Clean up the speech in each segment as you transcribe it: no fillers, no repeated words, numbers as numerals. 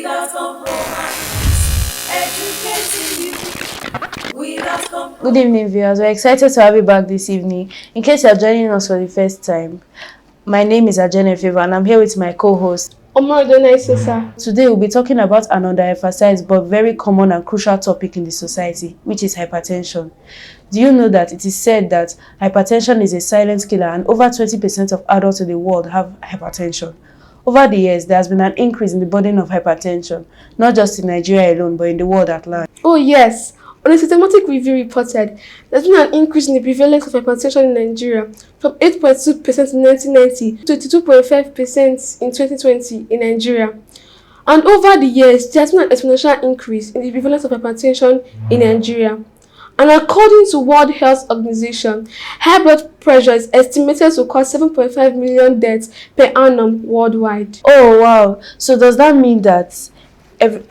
without compromise, educating you without compromise. Good evening, viewers. We're excited to have you back this evening. In case you're joining us for the first time, my name is Ajene Favor and I'm here with my co-host. Today we'll be talking about an underemphasized but very common and crucial topic in the society, which is hypertension. Do you know that it is said that hypertension is a silent killer and over 20% of adults in the world have hypertension? Over the years, there has been an increase in the burden of hypertension, not just in Nigeria alone, but in the world at large. Oh yes, on a systematic review reported, there's been an increase in the prevalence of hypertension in Nigeria from 8.2% in 1990 to 22.5% in 2020 in Nigeria. And over the years, there's been an exponential increase in the prevalence of hypertension in Nigeria. And according to World Health Organization, high blood pressure is estimated to cause 7.5 million deaths per annum worldwide. Oh wow, so does that mean that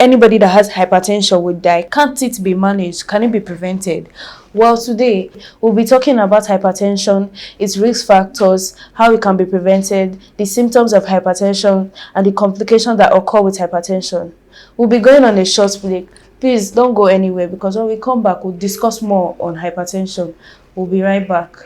anybody that has hypertension would die? Can't it be managed? Can it be prevented? Well, today we'll be talking about hypertension, its risk factors, how it can be prevented, the symptoms of hypertension, and the complications that occur with hypertension. We'll be going on a short break. Please don't go anywhere because when we come back, we'll discuss more on hypertension. We'll be right back.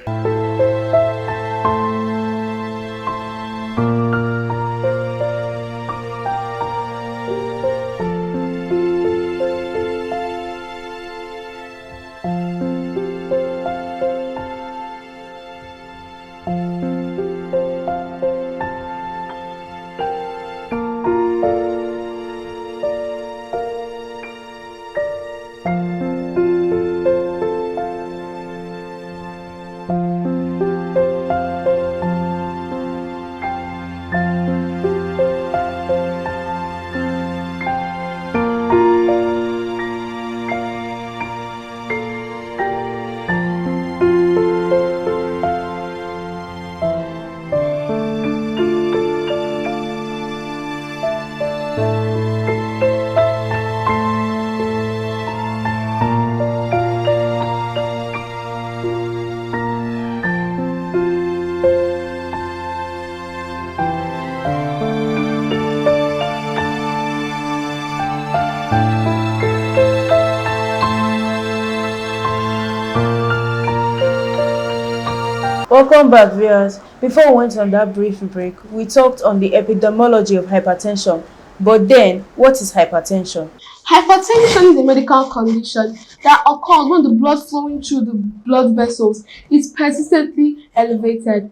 Welcome back, viewers. Before we went on that brief break, we talked on the epidemiology of hypertension. But then, what is hypertension? Hypertension is a medical condition that occurs when the blood flowing through the blood vessels is persistently elevated.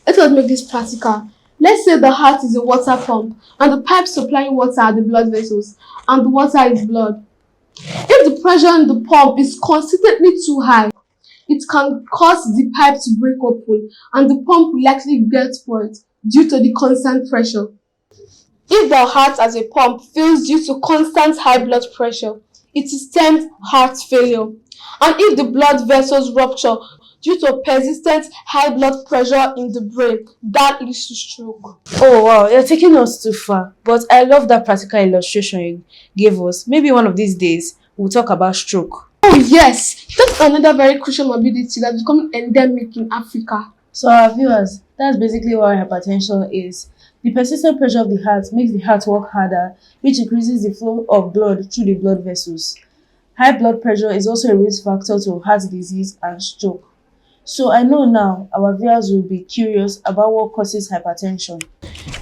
Let us make this practical. Let's say the heart is a water pump and the pipe supplying water are the blood vessels and the water is blood. If the pressure in the pump is consistently too high, it can cause the pipe to break open and the pump will likely get spoiled due to the constant pressure. If the heart as a pump fails due to constant high blood pressure, it is termed heart failure. And if the blood vessels rupture due to persistent high blood pressure in the brain, that leads to stroke. Oh wow, you're taking us too far. But I love that practical illustration you gave us. Maybe one of these days, we'll talk about stroke. Oh yes, that's another very crucial morbidity that's becoming endemic in Africa. So our viewers, that's basically what hypertension is. The persistent pressure of the heart makes the heart work harder, which increases the flow of blood through the blood vessels. High blood pressure is also a risk factor to heart disease and stroke. So I know now our viewers will be curious about what causes hypertension.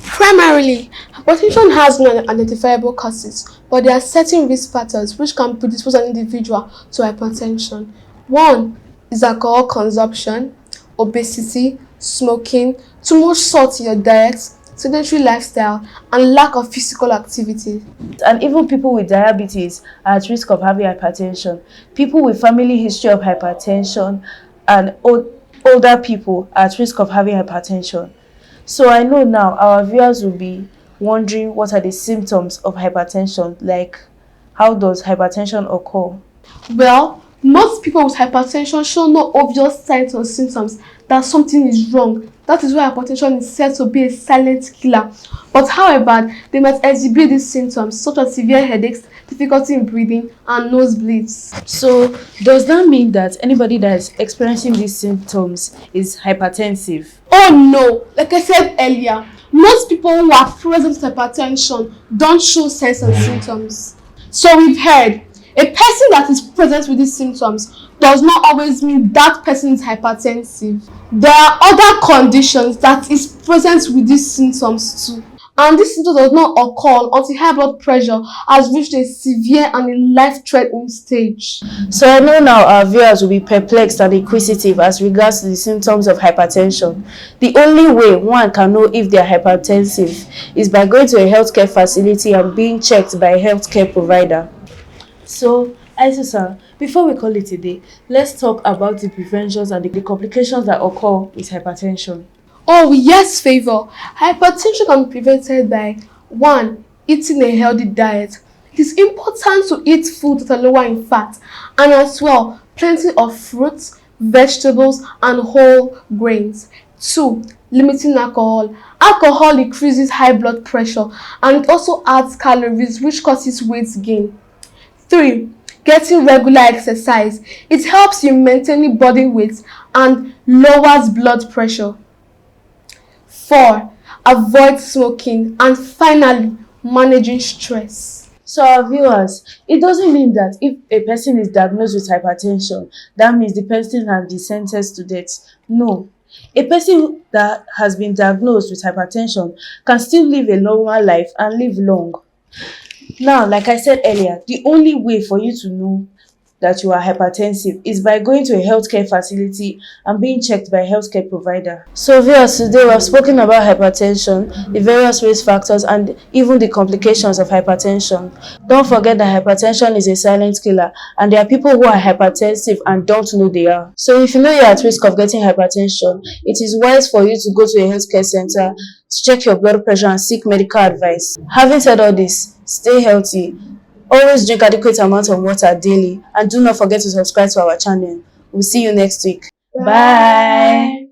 Primarily, hypertension has no identifiable causes, but there are certain risk factors which can predispose an individual to hypertension. One is alcohol consumption, obesity, smoking, too much salt in your diet, sedentary lifestyle, and lack of physical activity. And even people with diabetes are at risk of having hypertension. People with family history of hypertension and older people are at risk of having hypertension. So I know now our viewers will be wondering what are the symptoms of hypertension, like how does hypertension occur? Well, Most people with hypertension show no obvious signs or symptoms that something is wrong. That is why hypertension is said to be a silent killer. But however, they might exhibit these symptoms such as severe headaches, difficulty in breathing, and nosebleeds. So, does that mean that anybody that is experiencing these symptoms is hypertensive? Oh no, like I said earlier, most people who are present with hypertension don't show signs and symptoms. So we've heard, a person that is present with these symptoms does not always mean that person is hypertensive. There are other conditions that is present with these symptoms too. And this symptom does not occur until high blood pressure has reached a severe and a life-threatening stage. So I know now our viewers will be perplexed and inquisitive as regards to the symptoms of hypertension. The only way one can know if they are hypertensive is by going to a healthcare facility and being checked by a healthcare provider. So, Aisha, before we call it a day, let's talk about the preventions and the complications that occur with hypertension. Oh yes, Favor. Hypertension can be prevented by 1. Eating a healthy diet. It is important to eat foods that are lower in fat and as well plenty of fruits, vegetables and whole grains. 2. Limiting alcohol. Alcohol increases high blood pressure and it also adds calories which causes weight gain. 3. Getting regular exercise. It helps you maintain body weight and lowers blood pressure. 4. Avoid smoking. And finally, managing stress. So our viewers, it doesn't mean that if a person is diagnosed with hypertension, that means the person has been sentenced to death. No. A person that has been diagnosed with hypertension can still live a normal life and live long. Now, like I said earlier, the only way for you to know that you are hypertensive is by going to a healthcare facility and being checked by a healthcare provider. So viewers, today we have spoken about hypertension, the various risk factors and even the complications of hypertension. Don't forget that hypertension is a silent killer and there are people who are hypertensive and don't know they are. So if you know you're at risk of getting hypertension, it is wise for you to go to a healthcare center to check your blood pressure and seek medical advice. Having said all this, stay healthy. Always drink adequate amount of water daily and do not forget to subscribe to our channel. We'll see you next week. Bye.